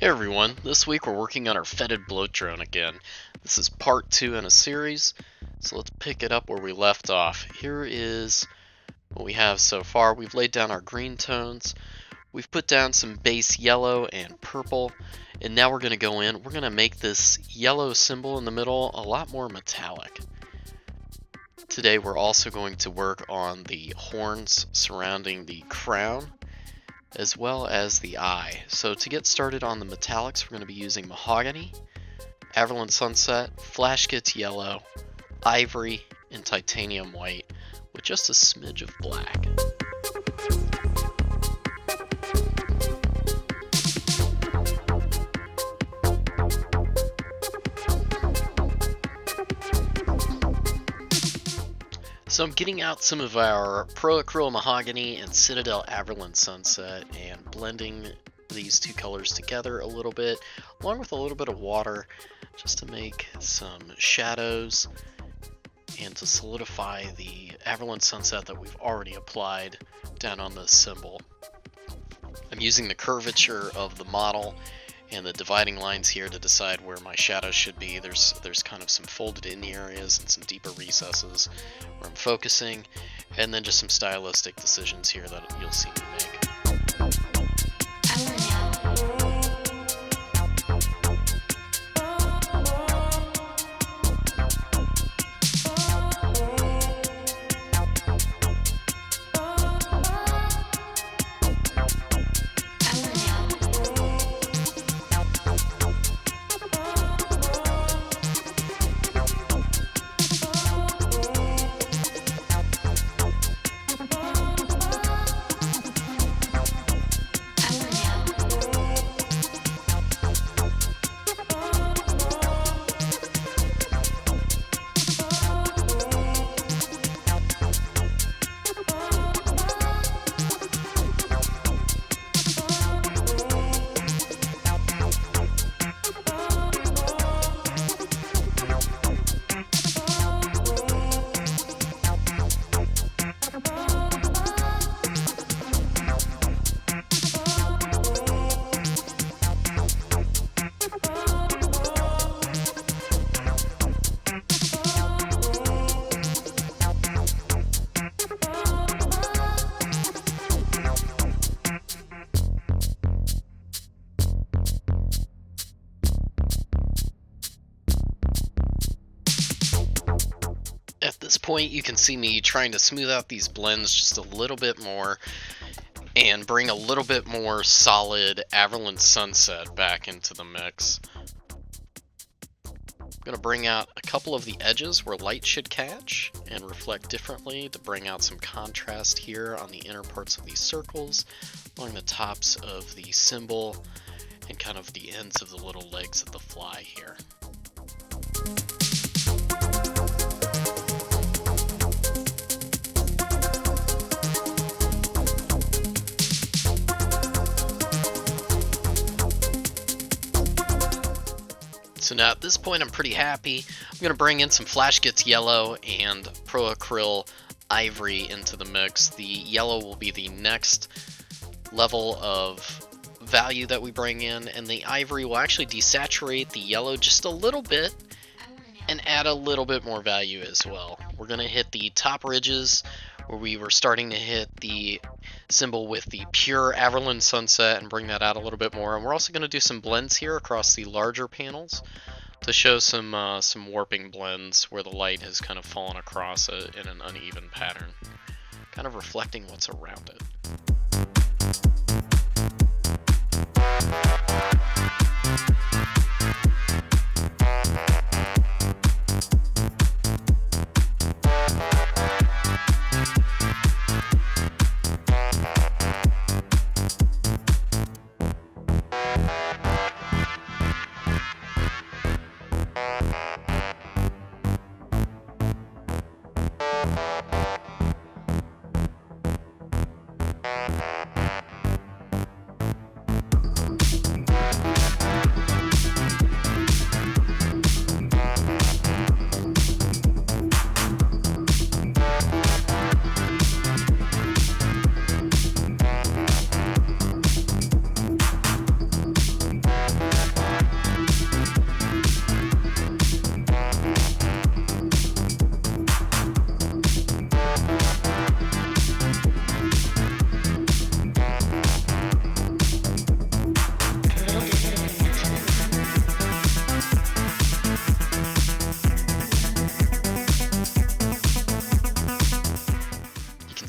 Hey everyone, this week we're working on our Foetid Bloat Drone again. This is part 2 in a series, so let's pick it up where we left off. Here is what we have so far. We've laid down our green tones, we've put down some base yellow and purple, and now we're going to go in, we're going to make this yellow symbol in the middle a lot more metallic. Today we're also going to work on the horns surrounding the crown, as well as the eye. So to get started on the metallics, we're going to be using Mahogany, Averland Sunset, Flash Gitz Yellow, Ivory, and Titanium White, with just a smidge of black. So I'm getting out some of our Pro Acryl Mahogany and Citadel Averland Sunset and blending these two colors together a little bit, along with a little bit of water, just to make some shadows and to solidify the Averland Sunset that we've already applied down on this symbol. I'm using the curvature of the model and the dividing lines here to decide where my shadows should be. There's kind of some folded in areas and some deeper recesses where I'm focusing, and then just some stylistic decisions here that you'll see me make. At this point, you can see me trying to smooth out these blends just a little bit more and bring a little bit more solid Averland Sunset back into the mix. I'm going to bring out a couple of the edges where light should catch and reflect differently to bring out some contrast here on the inner parts of these circles, along the tops of the symbol, and kind of the ends of the little legs of the fly here. So now at this point I'm pretty happy. I'm going to bring in some Flash Gitz Yellow and Pro Acryl Ivory into the mix. The yellow will be the next level of value that we bring in, and the Ivory will actually desaturate the yellow just a little bit and add a little bit more value as well. We're going to hit the top ridges where we were starting to hit the symbol with the pure Averland Sunset and bring that out a little bit more. And we're also going to do some blends here across the larger panels to show some warping blends where the light has kind of fallen across it in an uneven pattern, kind of reflecting what's around it.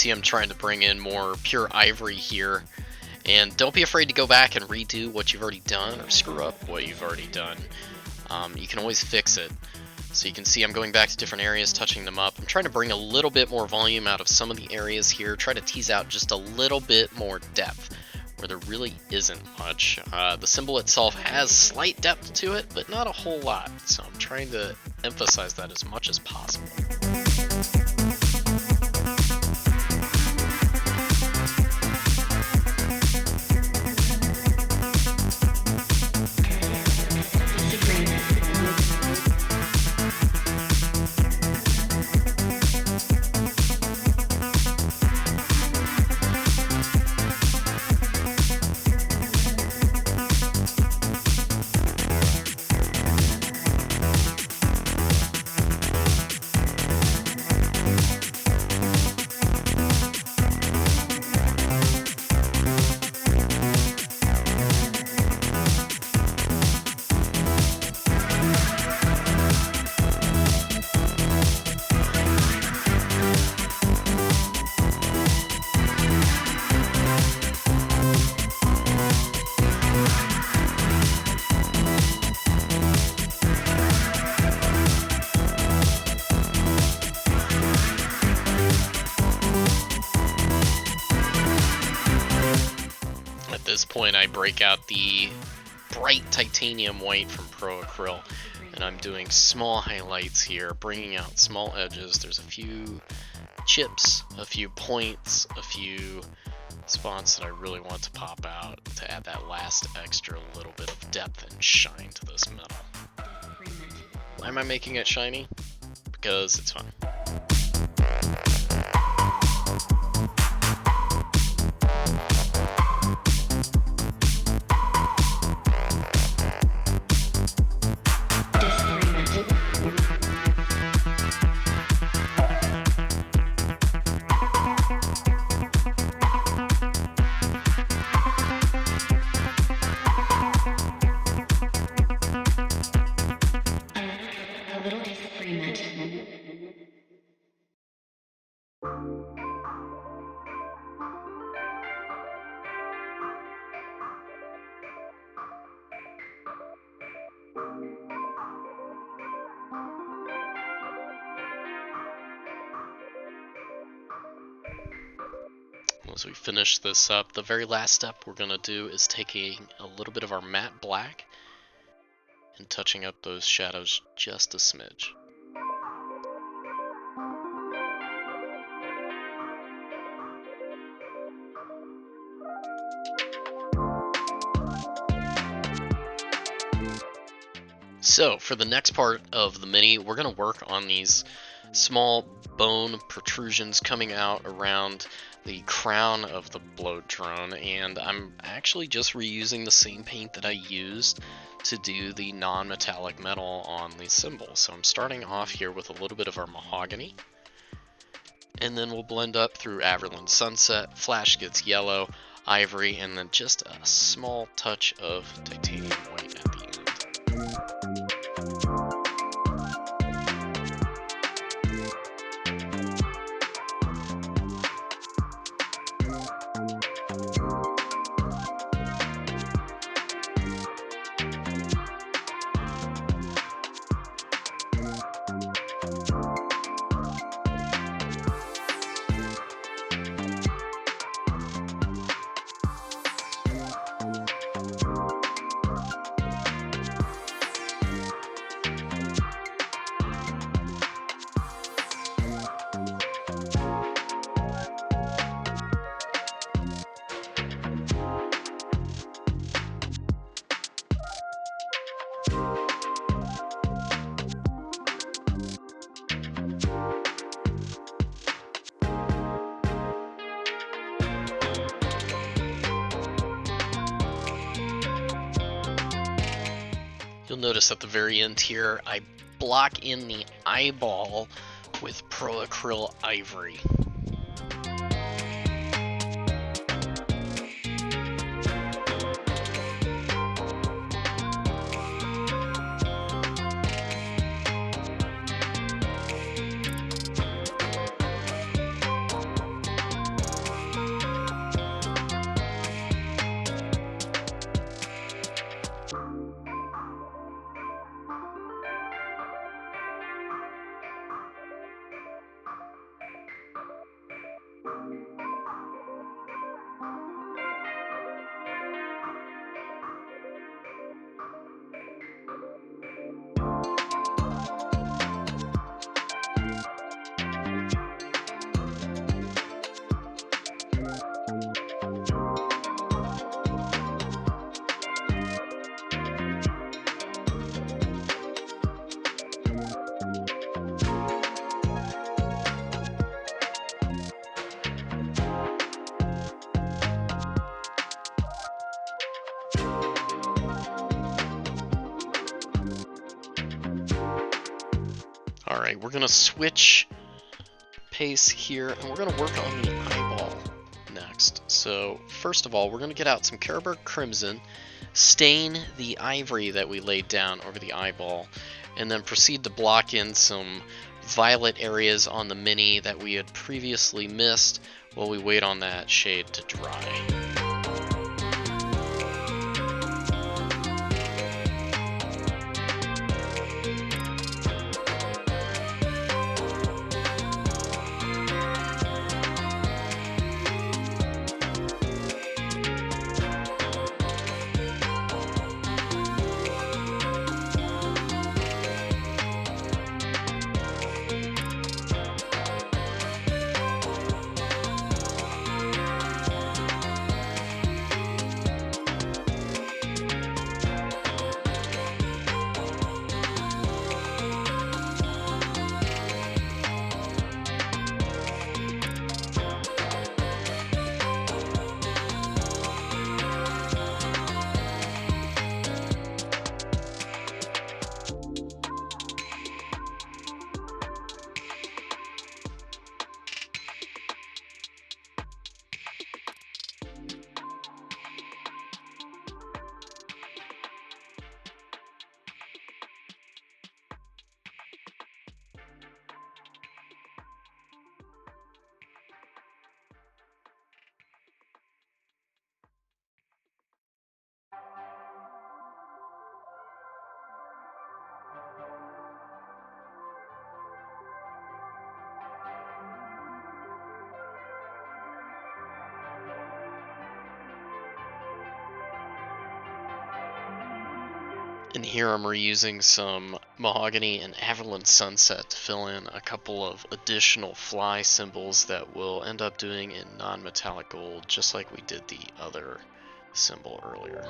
see I'm trying to bring in more pure ivory here. And don't be afraid to go back and redo what you've already done, or screw up what you've already done. You can always fix it. So you can see I'm going back to different areas, touching them up. I'm trying to bring a little bit more volume out of some of the areas here, try to tease out just a little bit more depth where there really isn't much. The symbol itself has slight depth to it, but not a whole lot. So I'm trying to emphasize that as much as possible. At this point, I break out the bright titanium white from Pro Acryl, and I'm doing small highlights here, bringing out small edges. There's a few chips, a few points, a few spots that I really want to pop out to add that last extra little bit of depth and shine to this metal. Why am I making it shiny? Because it's fun. Once we finish this up, the very last step we're going to do is taking a little bit of our matte black and touching up those shadows just a smidge. So for the next part of the mini, we're going to work on these small bone protrusions coming out around the crown of the bloat drone, and I'm actually just reusing the same paint that I used to do the non-metallic metal on the symbol. So I'm starting off here with a little bit of our Mahogany, and then we'll blend up through Averland Sunset, Flash Gitz Yellow, Ivory, and then just a small touch of titanium white at the end. You'll notice at the very end here, I block in the eyeball with Pro Acryl Ivory. Alright, we're going to switch pace here, and we're going to work on the eyeball next. So, first of all, we're going to get out some Carroburg Crimson, stain the ivory that we laid down over the eyeball, and then proceed to block in some violet areas on the mini that we had previously missed while we wait on that shade to dry. And here I'm reusing some Mahogany and Averland Sunset to fill in a couple of additional fly symbols that we'll end up doing in non-metallic gold, just like we did the other symbol earlier.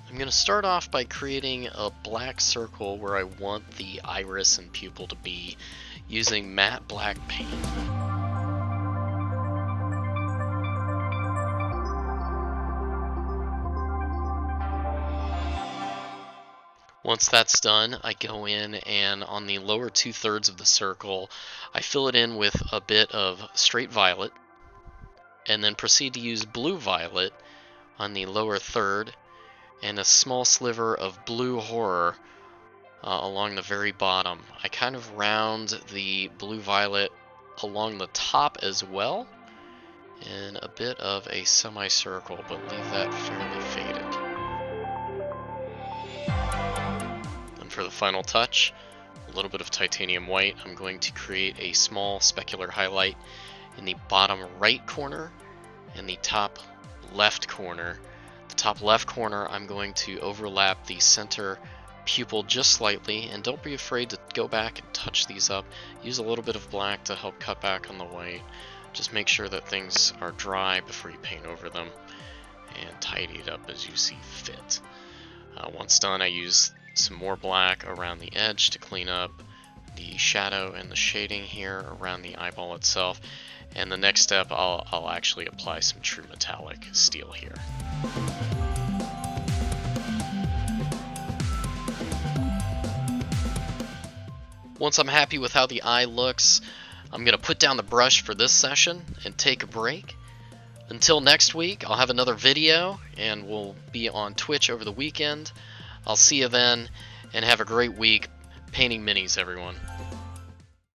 I'm going to start off by creating a black circle where I want the iris and pupil to be using matte black paint. Once that's done, I go in and on the lower 2/3 of the circle, I fill it in with a bit of straight violet, and then proceed to use blue violet on the lower third, and a small sliver of blue horror along the very bottom. I kind of round the blue violet along the top as well, and a bit of a semicircle, but leave that fairly faded. And for the final touch, a little bit of titanium white. I'm going to create a small specular highlight in the bottom right corner and the top left corner. The top left corner, I'm going to overlap the center pupil just slightly, and don't be afraid to go back and touch these up. Use a little bit of black to help cut back on the white. Just make sure that things are dry before you paint over them, and tidy it up as you see fit. Once done, I use some more black around the edge to clean up the shadow and the shading here around the eyeball itself. And the next step, I'll actually apply some true metallic steel here. Once I'm happy with how the eye looks, I'm going to put down the brush for this session and take a break. Until next week, I'll have another video, and we'll be on Twitch over the weekend. I'll see you then, and have a great week painting minis, everyone.